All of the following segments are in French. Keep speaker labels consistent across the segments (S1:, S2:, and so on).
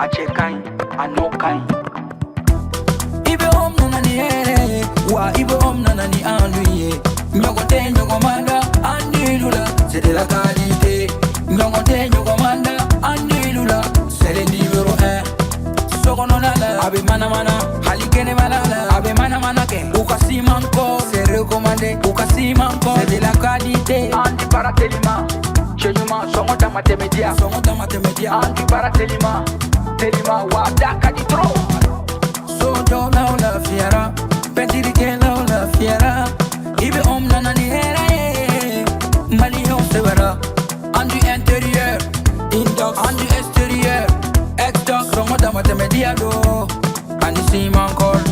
S1: a cɛ ka ɲi a n'o ka ɲi.
S2: I bɛ om nana ni hɛrɛ wa I bɛ om nana ni an dun ye. Ɲɔgɔn tɛ ɲɔgɔn man da an nilu la c'est de la qualité. Ɲɔgɔn tɛ ɲɔgɔn man da an nilu la c'est le numéro 1. Sokɔnɔna la a bɛ manamana hali kɛnɛmana la a bɛ manamana kɛ. U ka siman kɔ c'est recommandé. U ka siman kɔ c'est de la qualité.
S1: An di baara telima cɛ ɲuman sɔngɔ dama tɛmɛ diya.
S2: Sɔngɔ dama tɛmɛ diya.
S1: An di baara telima wa da ka di trop.
S2: Sojɔlaw lafiyara pɛntirikɛlaw lafiyara I bɛ om nana ni hɛrɛ ye. Maliyɛnw sɛbɛra an du intérieur indox an du extérieur exdox sɔngɔ dama tɛmɛ diya do ani siman kɔl.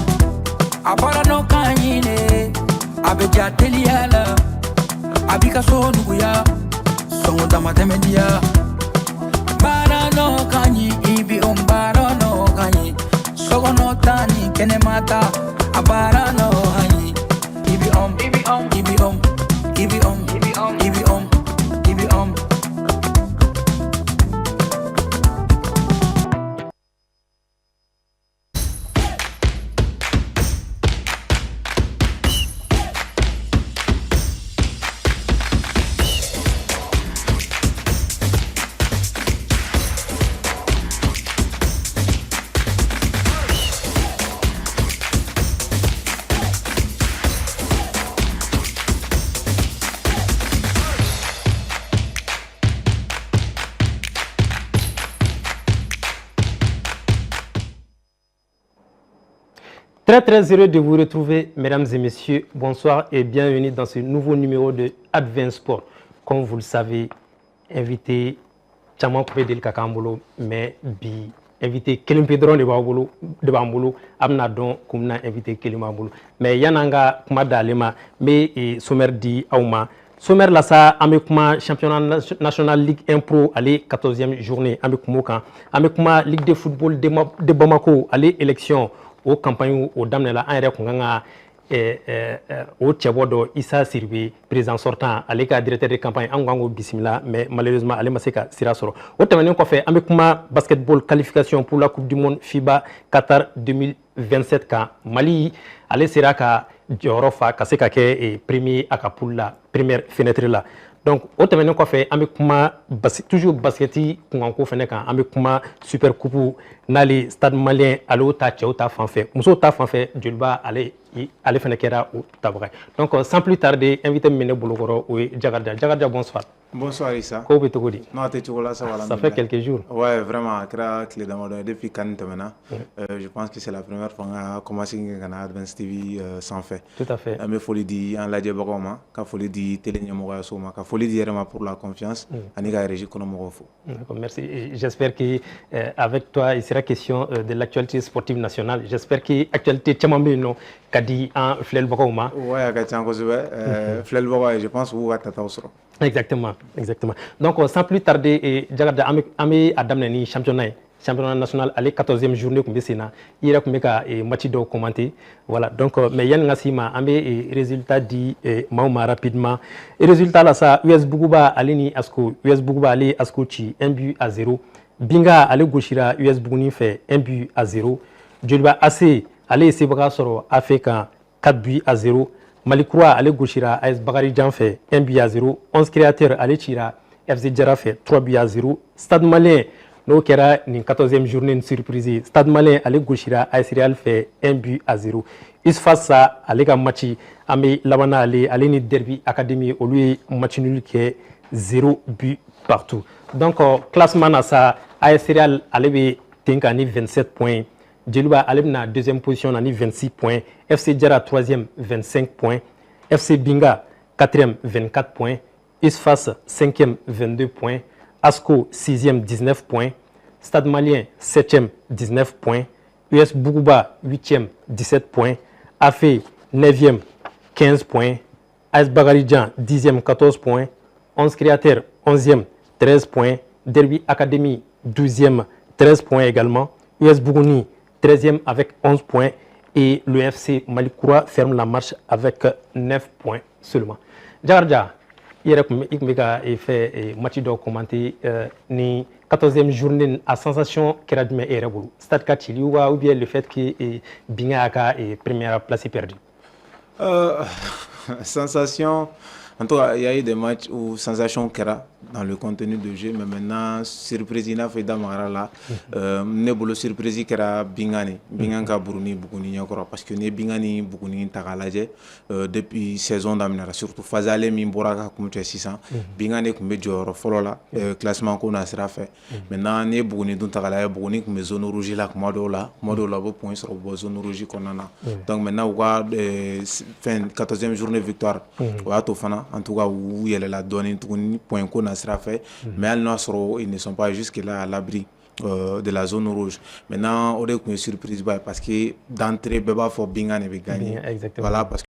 S2: A baara n'o ka ɲi ne a bɛ ja teliya la a b'i ka so nuguya sɔngɔ dama tɛmɛ diya. Baara n'o ka ɲi I bɛ om baara n'o ka ɲi. Sokɔnɔ ta ni kɛnɛma ta a baara n'o ka ɲi. I bɛ om I bɛ om I bɛ om I bɛ om I bɛ om I bɛ om I bɛ om.
S3: Très heureux de vous retrouver, mesdames et messieurs. Bonsoir et bienvenue dans ce nouveau numéro de Advent Sport. Comme vous le savez, invité Tchaman Koupé Del Kakambolo, mais bi invité Kelim Pedron de Bambolo, Amnadon, Koumna invité Kelim Bambolo. Mais Yananga Kumada Lema, mais Sommer di Aouma. Sommer Lassa, Amekuma, championnat national Ligue 1 Pro, allez, 14e journée, Amekuma, Amekuma, Ligue de football de Bamako, allez, élection. O campagne o damne la an yɛrɛ kun kan ka o cɛbɔ dɔ Issa Siribe président sortant ale ka directeur de campagne an kan k'o bisimila mais malheureusement ale ma se ka sira sɔrɔ. O tɛmɛnen kɔfɛ an bɛ kuma basketball qualification pour la coupe du monde FIBA Qatar 2027 kan. Mali ale sera ka jɔyɔrɔ fa ka se ka kɛ premier a ka poule la première fenêtre la. Donc o tɛmɛnen kɔfɛ an bɛ kuma toujours basketi kunkanko fɛnɛ kan an bɛ kuma super coupe n'ale stade malien ale ta cɛw ta fanfɛ musow ta fanfɛ joliba ale fɛnɛ kɛra o tabaga. Donc sans plus tarder invité min bɛ ne bolokɔrɔ o ye Jakarja bonsoir.
S4: Bonsoir Issa.
S3: Ko bɛ cogo di?
S4: Non tɛ cogo la ça va.
S3: Ça fait quelques jours.
S4: Ouais vraiment kɛra tile damadɔ depuis CAN tɛmɛna. Je pense que c'est la première fois qu'on commencé ka na Advance TV sans fait.
S3: Tout à fait.
S4: An bɛ foli di an lajɛbagaw ma ka foli di télé ɲɛmɔgɔyaso ma ka foli di yɛrɛ ma pour la confiance ani ka régie kɔnɔmɔgɔw fo.
S3: Merci. J'espère que avec toi il sera question de l'actualité sportive nationale. J'espère que actualité caman bɛ yen nɔ ka di an filɛlibagaw ma.
S4: Ouais a ka ca kosɛbɛ filɛlibagaw je pense u ka tataw sɔrɔ.
S3: Exactement. Donc sans plus tarder Jakarta an bɛ a daminɛ ni championnat national ale 14e journée kun bɛ sen na I yɛrɛ kun bɛ ka match dɔw commenter voilà donc mais yanni ka s'i ma an bɛ résultat di maaw ma rapidement résultat la sa US Buguba ale ni Asko US Buguba ale Asko ci 1-0 Binga ale gosira US Buguni fɛ 1-0 Joliba AC ale ye sebaga sɔrɔ AF kan 4-0 Malikura ale gosira AS Bakarijan fɛ 1-0 11 créateurs ale cira FC Jara fɛ 3-0 Stade Malien n'o kɛra nin 14e journée ni surprise Stade Malien ale gosira AS Real fɛ 1-0 Isfasa ale ka match an bɛ labana ale ni Derby Academy olu ye match nul kɛ 0 but partout. Donc classement na sa AS Real ale bɛ ten kan ni 27 points Jeliba ale bɛna deuxième position na ni 26 points FC Jara troisième 25 points FC Binga quatrième 24 points Isfas cinquième 22 points Asko 6e 19 points Stade Malien 7e 19 points US Buguba 8e 17 points AFE 9e 15 points AS Bakarijan 10e 14 points 11 créateurs 11e 13 points Derby Academy 12e 13 points également US Buguni 13e avec 11 points et le FC Malikoura ferme la marche avec 9 points seulement. Jakarja i yɛrɛ tun bɛ ka fɛ match dɔw commenter ni 14e journée a sensation kɛra jumɛn e yɛrɛ bolo stade ka cili ou bien le fait que Binga y'a ka première place perdue?
S4: Sensation, en tout cas, il y a eu des matchs où sensation kera dans le contenu de jeu, mais maintenant, surprise, il a fait d'amara là. Ne bolo surprise kera Bingani, Binganka Buruni, Bukuni Yakora, parce que ne Bingani, Bukuni Takalaje, depuis saison d'Amnara, surtout Fazale Mimboraka, comme tu es 600, Bingani, comme Jor, Folola, classement qu'on a sera fait. Maintenant, ne Bukuni, dont Takalaye, Bukuni, comme zone rouge là, Modola, vos points sur la zone rouge qu'on en a. Donc maintenant, on voit fin 14e journée victoire, on va tout faire. En tout cas, où il y a la donne point qu'on a fait, mais ils ne sont pas jusque-là à l'abri de la zone rouge. Maintenant, on est une surprise parce que d'entrée, Beba faut Bingan et gagner. Voilà, parce que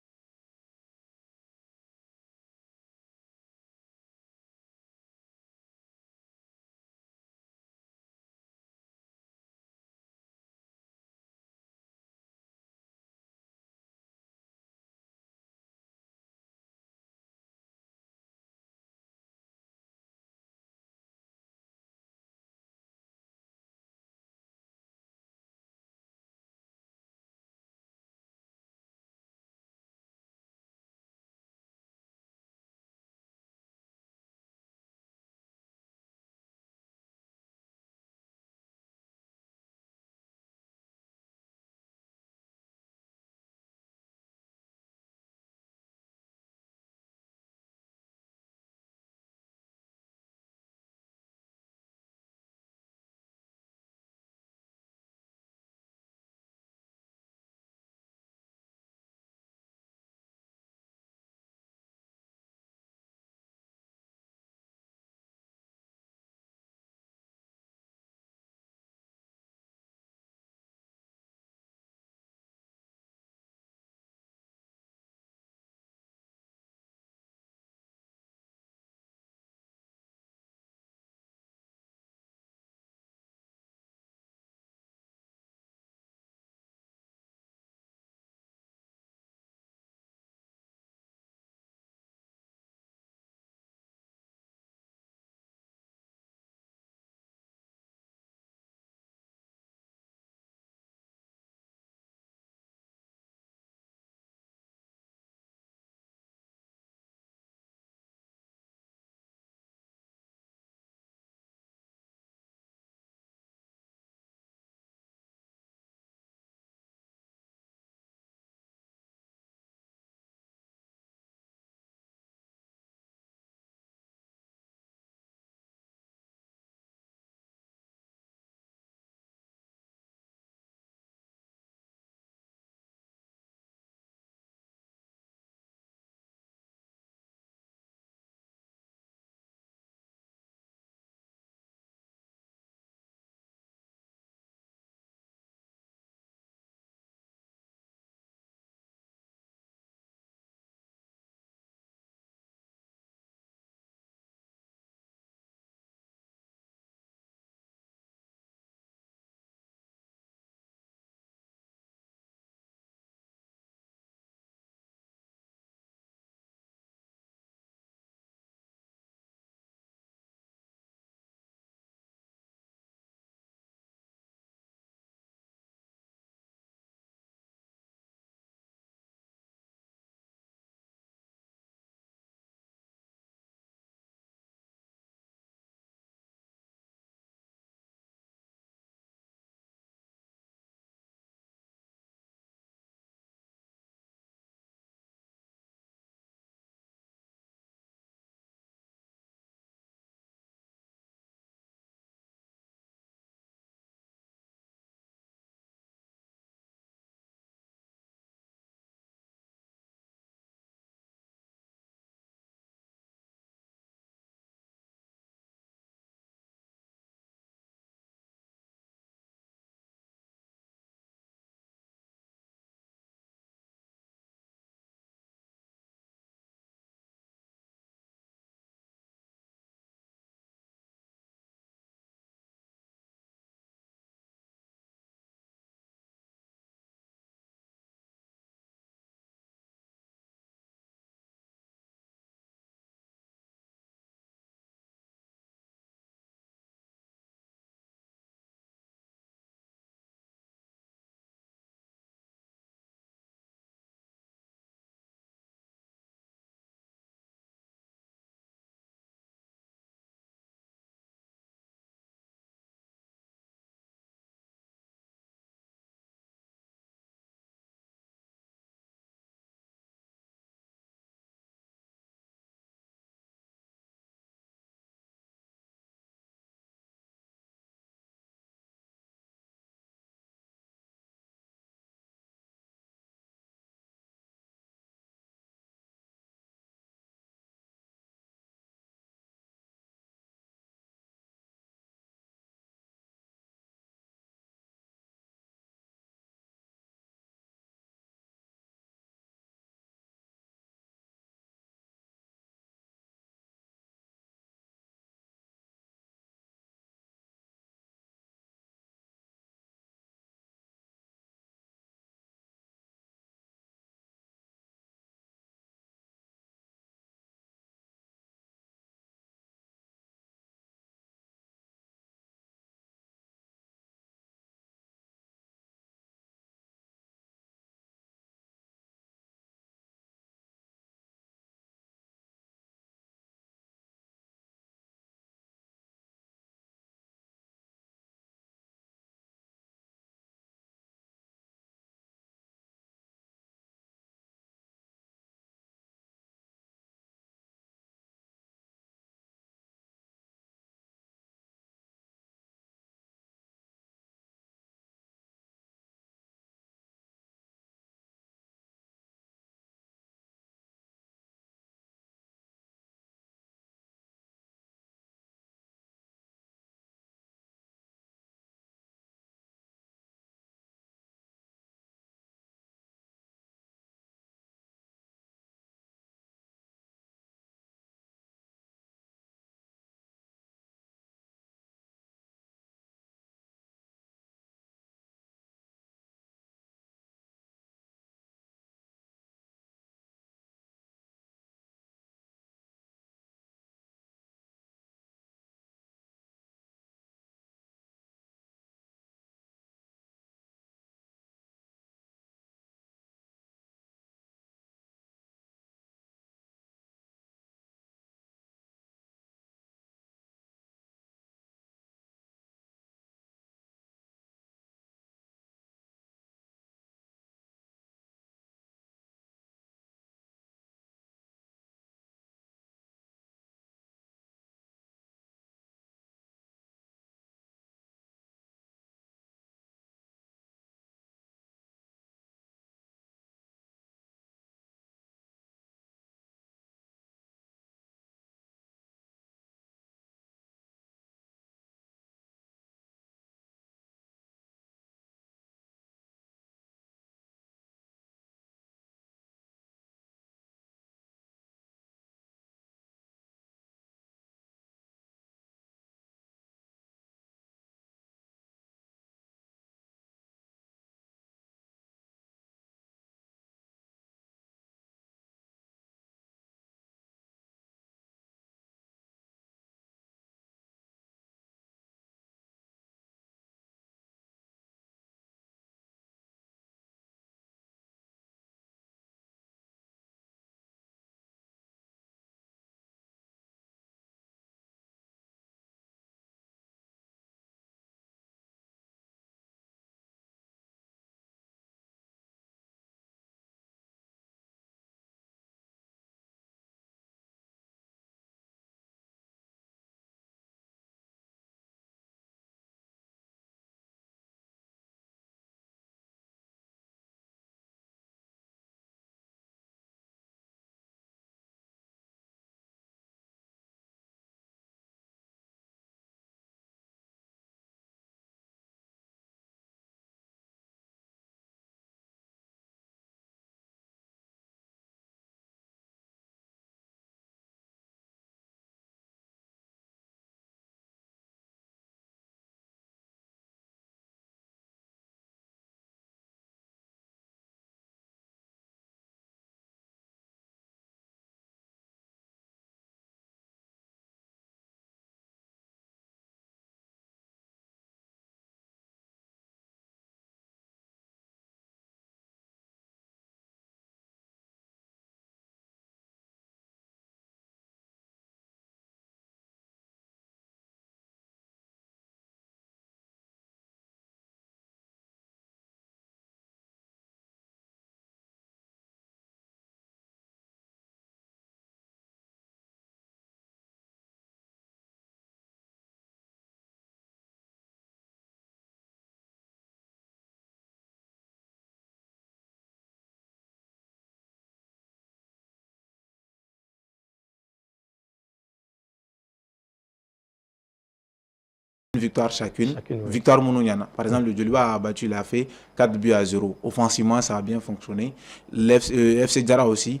S4: victoire chacune.
S3: Oui.
S4: Victoire Mounounyana. Par exemple, le Djoliba a battu, il a fait 4 buts à 0. Offensivement, ça a bien fonctionné. L'FC Djara aussi.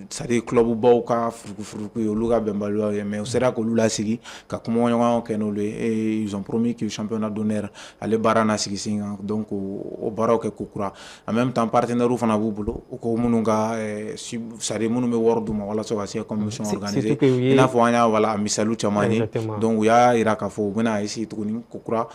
S4: c'est-à-dire club baw ka furuku olu ka bɛnbaliyaw ye mais o sera k'olu lasigi ka kumaɲɔgɔnyaw kɛ n'olu ye et ils ont promis que championnat d'honneur ale baara na sigi sen kan donc o baaraw kɛ kokura en même temps partenaires fana b'u bolo u ko minnu ka c'est-à-dire minnu bɛ wari d'u ma walasa ka se compétition organiser i n'a fɔ an y'a wala misaliw caman ye donc u y'a yira k'a fɔ u bɛna essayer tuguni kokura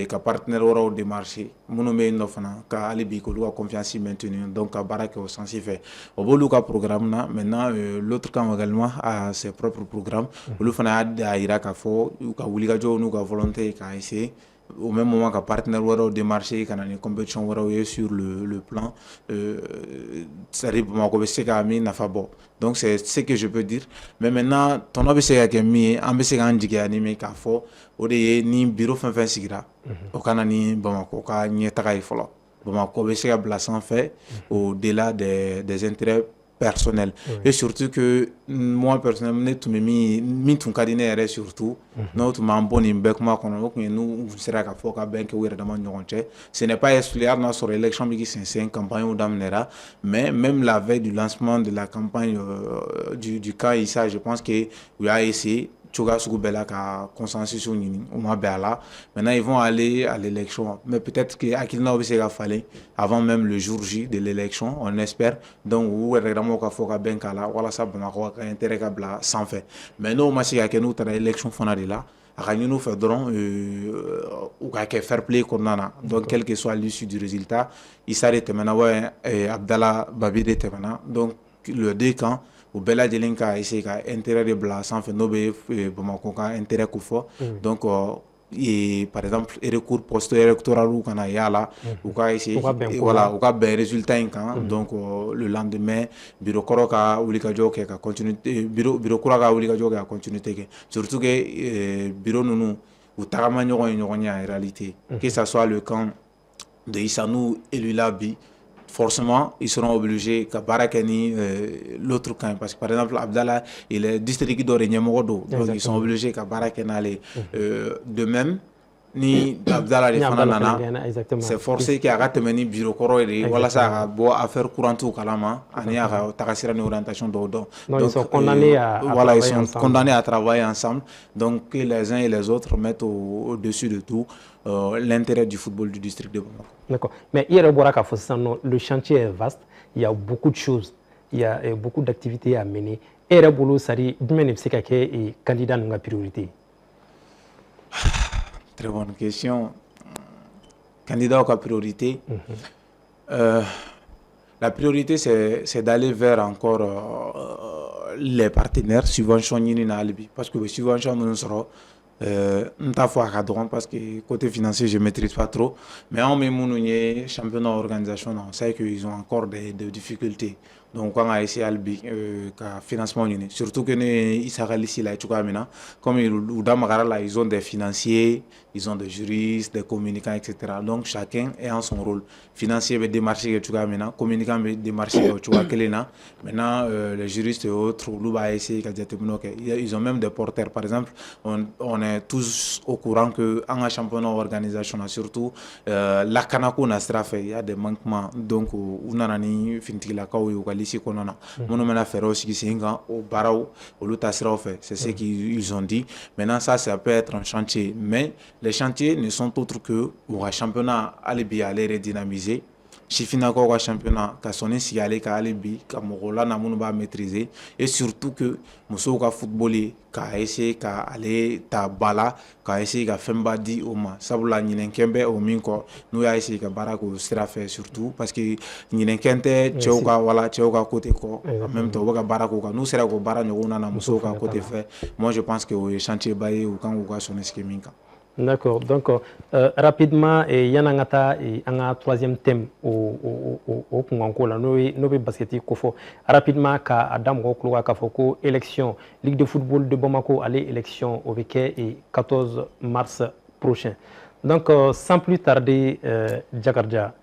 S4: ka partenaires wɛrɛw démarcher minnu bɛ yen nɔ fana ka hali bi k'olu ka confiance maintenir donc ka baara kɛ o sens fɛ o b'olu ka programme na. Maintenant, l'autre camp également a ses propres programmes. Olu fana y'a yira k'a fɔ u ka wulikajɔw n'u ka volonté k'a essayer au même moment ka partenaire wɛrɛw démarcher ka na ni compétition wɛrɛw ye sur le plan c'est-à-dire Bamako bɛ se ka min nafa bɔ donc c'est ce que je peux dire mais maintenant tɔnɔ bɛ se ka kɛ min ye an bɛ se k'an jigiya ni min k'a fɔ o de ye ni bureau fɛn fɛn sigira o ka na ni Bamako ka ɲɛtaga ye fɔlɔ Bamako bɛ se ka bila sanfɛ au-delà des intérêts personnel et surtout que moi personnellement ne tun bɛ min tun ka di ne yɛrɛ surtout n'o tun b'an bɔ nin bɛɛ kuma kɔnɔ o tun ye n'u sera ka fɔ ka bɛn kɛ u yɛrɛ dama ɲɔgɔn cɛ ce n'est pas exclu hali n'a sɔrɔ élection bɛ k'i sɛnsɛn campagne daminɛra mais même la veille du lancement de la campagne du camp Issa je pense que u y'a essayé cogoya sugu bɛɛ la ka consensus ɲini u ma bɛn a la maintenant ils vont aller à l'élection mais peut-être que hakilinaw bɛ se ka falen avant même le jour J de l'élection on espère donc u yɛrɛ damaw ka fɔ ka bɛn k'a la walasa Bamako ka intérêt ka bila sanfɛ mais n'o ma se ka kɛ n'u taara élection fana de la a ka ɲini u fɛ dɔrɔn u ka kɛ fair play kɔnɔna na donc quel que soit l'issue du résultat Issa de tɛmɛna wa Abdallah Babi de tɛmɛna donc le deux camps u bɛɛ lajɛlen ka essayer ka intérêt de bila sanfɛ n'o bɛ Bamako ka intérêt ko fɔ donc par exemple recours post-électoral kana y'a la u ka essayer voilà u ka bɛn résultat in kan donc le lendemain bureau kɔrɔ ka wulikajɔ kɛ ka continuité bureau kura ka wulikajɔ kɛ ka continuité kɛ surtout que bureau ninnu u tagama ɲɔgɔn ye ɲɔgɔn ye en réalité que ça soit le camp de Issa n'u élu la bi forcément ils seront obligés ka baara kɛ ni l'autre camp parce que par exemple Abdallah il est district dɔ de ɲɛmɔgɔ don donc ils sont obligés ka baara kɛ n'ale de même ni Abdallah de fana nana c'est forcé que a ka tɛmɛ ni bureau kɔrɔ de walasa a ka bɔ affaire courantes kalama ani a ka tagasira ni orientation dɔw dɔn donc ils sont condamnés à travailler ensemble donc que les uns et les autres mettent au-dessus de tout l'intérêt du football du district de Bamako.
S3: D'accord. Mais hier, le chantier est vaste, il y a beaucoup de choses, il y a beaucoup d'activités à mener. Et Rebolo, ça dit, d'où c'est que candidat n'a priorité?
S4: Très bonne question. Candidat à priorité. La priorité, c'est d'aller vers encore les partenaires subventionnés dans Alibi. Parce que les subventions, nous serons. Parce que côté financier je ne maîtrise pas trop mais on est championnat organisation on sait qu'ils ont encore des difficultés donc on a essayé de financement surtout que comme ils ont des financiers ils ont des juristes des communicants etc donc chacun est en son rôle financier veut démarcher communicant veut démarcher maintenant les juristes et autres ils ont même des porteurs par exemple on est tous au courant que en championnat organisation surtout la Kanako n'a pas fait il y a des manquements donc on a ni finitila ici qu'on a mon faire aussi au barao au lutasra fait c'est ce qu'ils ont dit maintenant ça peut être un chantier mais les chantiers ne sont autres que le championnat alibi aller redynamiser Chifina ko championnat ka soni sigale ka alibi ka mogola na munu ba maîtriser et surtout que muso ka footballer ka essayer ka aller ta bala ka essayer ka femba di o ma sabula nyinen kembe o min ko nu ya essayer ka bara ko sira fait surtout parce que nyinen kente cheuka wala cheuka côté ko en même temps ka bara ko ka nu sera ko bara nyona na muso ka côté fait moi je pense que o chantier baye ou quand ko soni skiminka.
S3: D'accord. Donc, rapidement, il y a un troisième thème au Congo. Nous basket rapidement, Adam Rokloa Kafoko, élection, Ligue de football de Bamako, allez, élection au week-end et 14 mars prochain. Donc, sans plus tarder, Djakarja,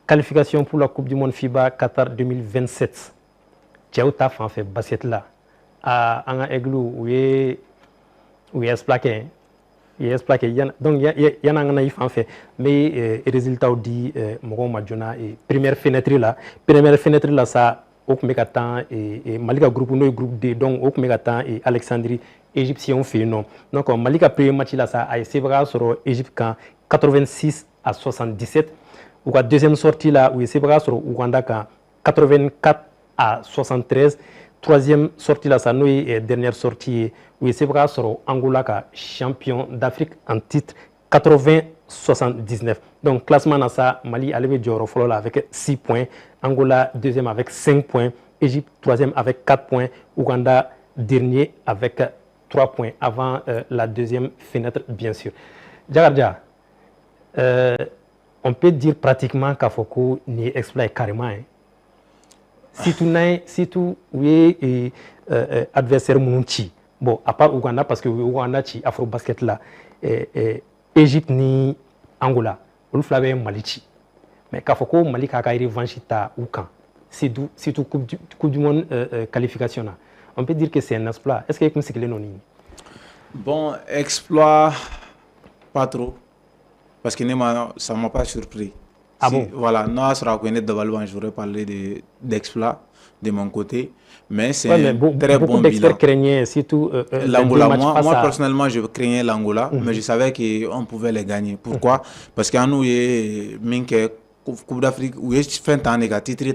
S3: qualification pour la Coupe du Monde FIBA Qatar 2027. Tchaouta en fait basket là. En Aiglou, où est expliqué. Donc, il y en a un en fait, mais les résultats dit Mogo Madjona et première fenêtre là, ça, au Kumekatan et Malika groupe no groupe D donc au Kumekatan et Alexandrie égyptien fait non donc Malika premier match là ça a essayé sur Égypte quand 86 à 77 ou la deuxième sortie là où essayé sur Ouganda quand 84 à 73 troisième sortie là ça nous et dernière sortie où essayé sur Angola quand champion d'Afrique en titre 80-79. Donc, classement dans ça, Mali arrivé Dioro là avec 6 points, Angola deuxième avec 5 points, Égypte troisième avec 4 points, Ouganda dernier avec 3 points avant la deuxième fenêtre, bien sûr. Djagadja, on peut dire pratiquement qu'Afoko n'y exploite carrément. Hein. Si tout, oui, adversaire Mounchi. Bon, à part Ouganda, parce que Ouganda, Afro-Basket là, Égypte ni Angola, on fait Mali. Mais quand faut Mali a une revanche ou quand, c'est tout Coupe du Monde qualification. On peut dire que c'est un exploit. Est-ce que c'est non?
S4: Bon, exploit, pas trop. Parce que ça ne m'a pas surpris.
S3: Ah bon?
S4: Voilà, non, j'aurais parlé d'exploit de mon côté. Mais c'est
S3: un très bon bilan. Beaucoup d'experts craignaient surtout
S4: l'Angola. Moi personnellement, je craignais l'Angola, mais je savais qu'on pouvait les gagner. Pourquoi? Parce qu'en nous, il y a Coupe d'Afrique, où il y a un titre,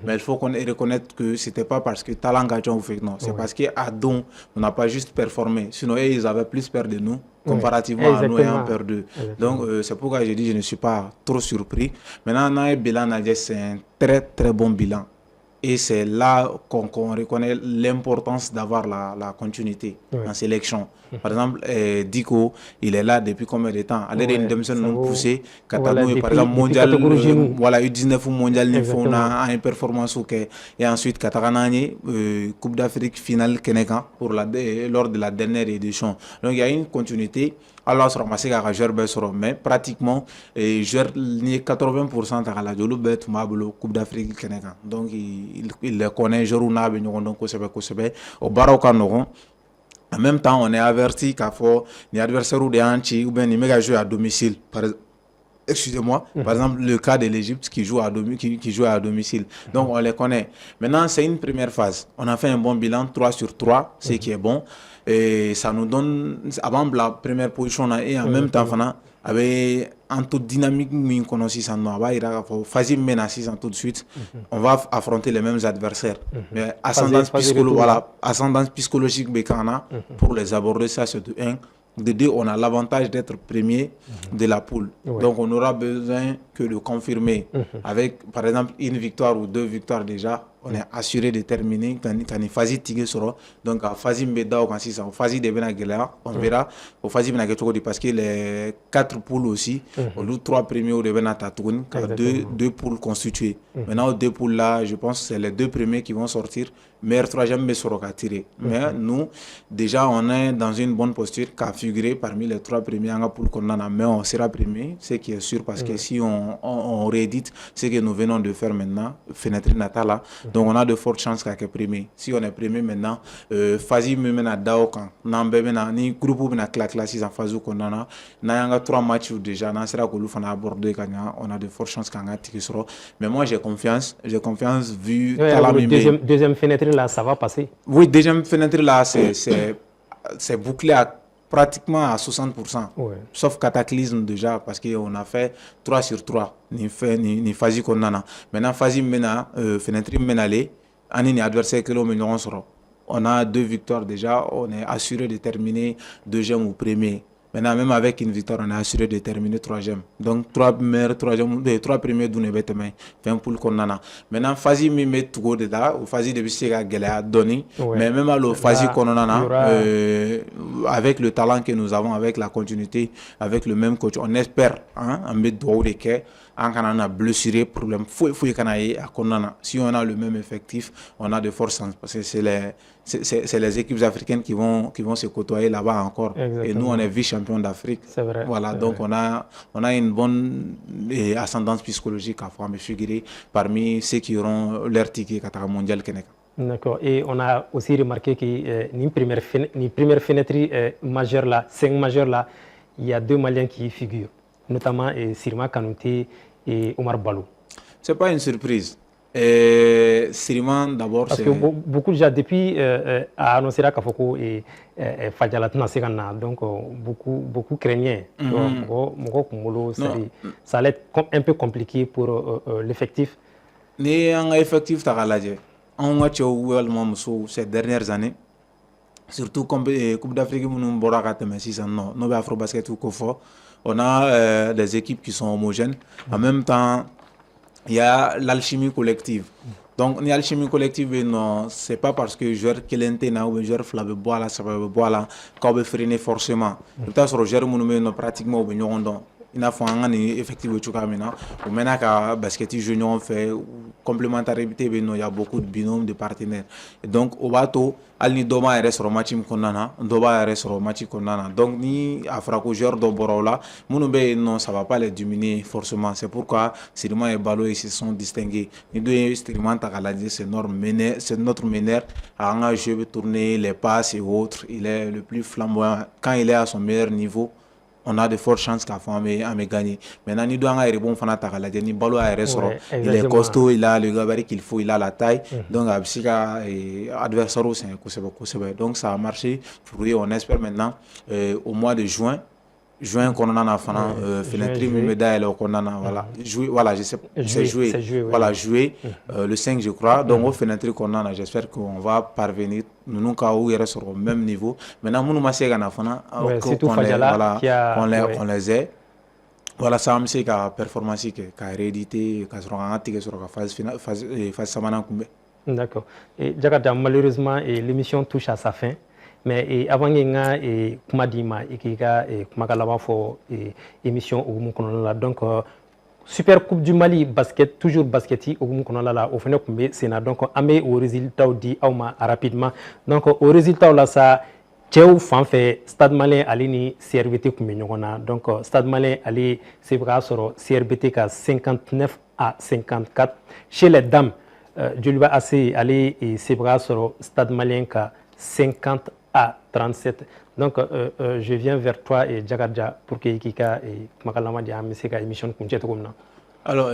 S4: mais il faut qu'on reconnaisse que ce n'était pas parce que talent gagnant ou fait non. C'est parce qu'à Don, on n'a pas juste performé. Sinon, ils avaient plus peur de nous, comparativement à nous ayant peur d'eux. Donc, c'est pourquoi je dis que je ne suis pas trop surpris. Maintenant, un bilan, c'est un très très bon bilan. Et c'est là qu'on reconnaît l'importance d'avoir la continuité en sélection. Par exemple, Diko, il est là depuis combien de temps? Allez, une démission non poussée. Par exemple, mondial, voilà, U19 mondial, on a une performance. Et ensuite, Kataranani, Coupe d'Afrique finale Keneka lors de la dernière édition. Donc, il y a une continuité. Alors, sur ma série, mais pratiquement, je 80% de la Jolo bet Coupe d'Afrique Keneka. Donc, il le connaît, je roule donc au Baroka. En même temps, on est averti qu'il faut les adversaires ou des anti ou bien les méga jouer à domicile. Excusez-moi, par exemple, le cas de l'Égypte qui joue à domicile. Donc, on les connaît. Maintenant, c'est une première phase. On a fait un bon bilan, 3 sur 3, ce qui est bon. Et ça nous donne, avant la première position, et en même temps, avec un taux dynamique, tout de suite, on va affronter les mêmes adversaires. Mais ascendance psychologique, pour les aborder, ça c'est de 1. De 2, on a l'avantage d'être premier de la poule. Donc on aura besoin que de confirmer avec, par exemple, une victoire ou 2 victoires déjà. On est assuré de terminer quand il phase tigé sera donc à phase mbeda ou quand si ça phase de benagela on verra au phase benagela parce que les 4 poules aussi on loue 3 premiers au de benata tourne car deux poules constituées. Maintenant aux 2 poules là je pense que c'est les 2 premiers qui vont sortir meilleur 3e mais sera tiré. Mais nous déjà on est dans une bonne posture qu'à figurer parmi les 3 premiers en poule qu'on a mais on sera premier, ce qui est sûr parce que si on réédite ce que nous venons de faire maintenant fenêtre natala. Donc on a de fortes chances qu'à premier. Si on est premier maintenant, Fazi me mène à Daokan, ni groupe na classe en phase qu'on a, n'a 3 matchs déjà, n'a sera qu'on a abordé on a de fortes chances qu'on a tiré sur. Mais moi j'ai confiance vu
S3: deuxième fenêtre là ça va passer.
S4: Oui, deuxième fenêtre là c'est bouclé à pratiquement à 60%, sauf cataclysme déjà, parce qu'on a fait 3 sur 3, ni Fazi qu'on a. Maintenant, Fazi mena, fenêtre menalé, on adversaire que l'on sera. On a 2 victoires déjà, on est assuré de terminer 2e ou 1er. Maintenant, même avec une victoire, on est assuré de terminer 3e. Donc, 3 premiers d'une bête, mais 20 poules qu'on a. Maintenant, Fazi me met tout de là, ou Fazi de Bissega Gala donné. Mais même à le Fazi qu'on a, avec le talent que nous avons, avec la continuité, avec le même coach, on espère, en mettre droit de quai, en a blessé, problème, si on a le même effectif, on a de forces, parce que c'est les équipes africaines qui vont se côtoyer là-bas encore. Exactement. Et nous, on est vice-champion d'Afrique.
S3: C'est vrai.
S4: Voilà, donc on a une bonne ascendance psychologique à me figurer parmi ceux qui auront leur ticket Qatar mondial Keneka.
S3: D'accord. Et on a aussi remarqué que ni première fenêtre majeure là, 5 majeures là, il y a 2 Maliens qui figurent, notamment Sirma Kanouté et Omar Balou.
S4: C'est pas une surprise. Siriman d'abord.
S3: Parce que beaucoup déjà depuis a annoncé la Kafoko et Fadjala Tnasekana, donc beaucoup craignaient. Ça allait être un peu compliqué pour l'effectif.
S4: Ni un effectif tagalaje. On a ces dernières années. Surtout comme Coupe d'Afrique, on a Afrobasket ou Kofo. On a des équipes qui sont homogènes. En même temps, il y a l'alchimie collective. Donc, l'alchimie collective, non, c'est pas parce que joueur Kelentena ou joueur Flabe Boala, ça va Boala, qu'on va freiner forcément. Peut-être que joueur Mounoume, pratiquement au Bignon. Il a fait un effectif de Chukamina. Ou maintenant que basket junior fait complémentarité, il y a beaucoup de binômes, de partenaires. Et donc, au bateau, Alni Doma reste au match Konana, Doba reste au match Konana. Donc, ni Afrako joueur de Borola, Mounoube, non, ça ne va pas les diminuer forcément. C'est pourquoi Siriman et Balo ils se sont distingués. Nous deux, Siriman Takaladi, c'est notre meneur. À un jeu de tourner, les passes et autres. Il est le plus flamboyant. Quand il est à son meilleur niveau, on a de fortes chances qu'à me gagner. Maintenant, nous devons aller bon fanat à la dernière balle à restaurant. Il est costaud, il a le gabarit qu'il faut, il a la taille. Donc, adversaire c'est donc ça a marché. Pour lui, on espère maintenant au mois de juin qu'on en a fenêtre médaille qu'on en a voilà joué voilà je sais c'est joué voilà joué le 5 je crois donc au fenêtre qu'on en a j'espère qu'on va parvenir nous cas où il reste au même niveau maintenant nous masser gana fana on les est voilà ça me c'est qu'à performance qu'à rééditer qu'à sur un ticket sur la phase samana kumbe.
S3: D'accord. Et Jakarta, malheureusement l'émission touche à sa fin. Mais avant que kuma dima et que kuma kalaba fo émission au mukonala donc Super Coupe du Mali basket toujours basketi au mukonala la au fene kumbe sena donc amé au résultat di awma rapidement donc au résultat là ça Tchéou fanfé Stade Malien alini CRBT kumbe nyona donc Stade Malien ali c'est vrai sur CRBT ka 59 à 54 chez les dames Djoliba AC ali et c'est vrai sur Stade Malien ka 50 à 37. Donc, je viens vers toi et Djagadja pour que Kika et Makalama Diamiseka émission Kunche Tokumna.
S4: Alors,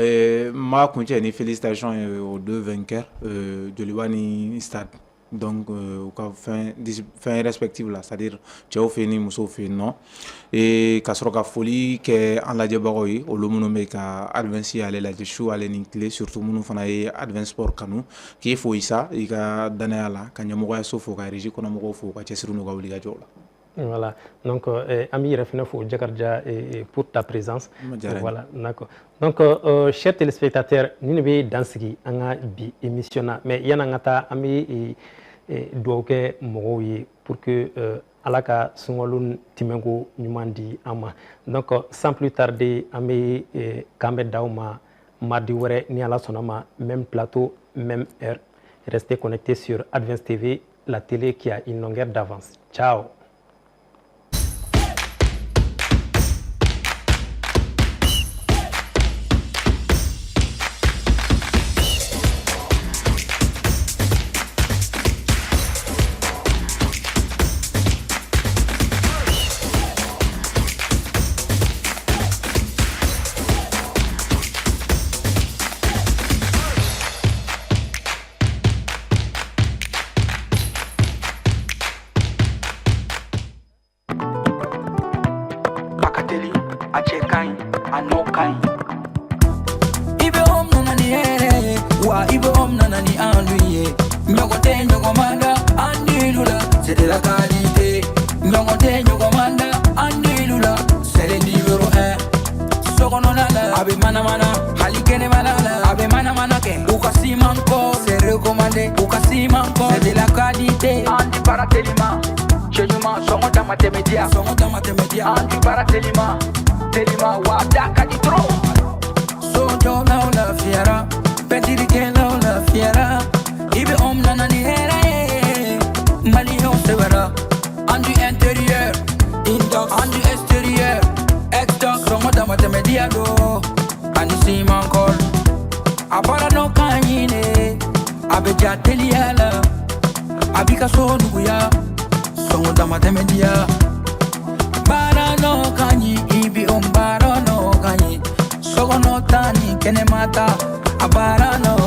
S4: ma Kunche, félicitations aux deux vainqueurs de l'Iwani Stade. Donc, fin respective là, c'est-à-dire Tchao Feni, Mousso Feni, non. Et Kasroka Folie, qui est en la Diabaroui, au Lomonome, qui a advancé à la Chou, à l'Eniclé, surtout Mounou Fanaï, Advance Sport Kanou, qui est Foïsa, et qui a donné à la, quand il y a Moura Sofo, qui a régi, qu'on a Moura Fou, qui a Tchessirou Nouga Ouligadjo.
S3: Voilà, donc Ami Refinefo Djakarja pour ta présence. Voilà, d'accord. Donc, chers téléspectateurs, nous sommes dans ce qui est émission, mais il y a un Ami doke mogoye pour que alaka sungolun timengo nyumandi ama donc sans plus tarder ame kambe dauma mardi wore ni ala sonama même plateau même heure restez connectés sur Advance TV la télé qui a une longueur d'avance. Ciao.
S2: C'est de la qualité. C'est le numéro 1. Sokononala, abe mana mana, halikene manala, abe mana mana ke. Ukasi manko, c'est recommandé. Ukasi manko, c'est de la qualité.
S1: Andi Baratelima, Chenyuma, Songo Matemedia, Andi Baratelima, Telima, Wadaka di Tro.
S2: Sojo na la fiera, petiri ke la fiera. Ibe nana ni hera. Malion Severa, en du intérieur, indox, en du extérieur, exdox, Romota Matemediado, Anisi Mankol, Abarano Kanyine, Abeja Teliala, Abika Sonuya, Somota Matemedia, Barano Kanyi, Ibi Barano Kanyi, Sogonotani, Kenemata, Abarano.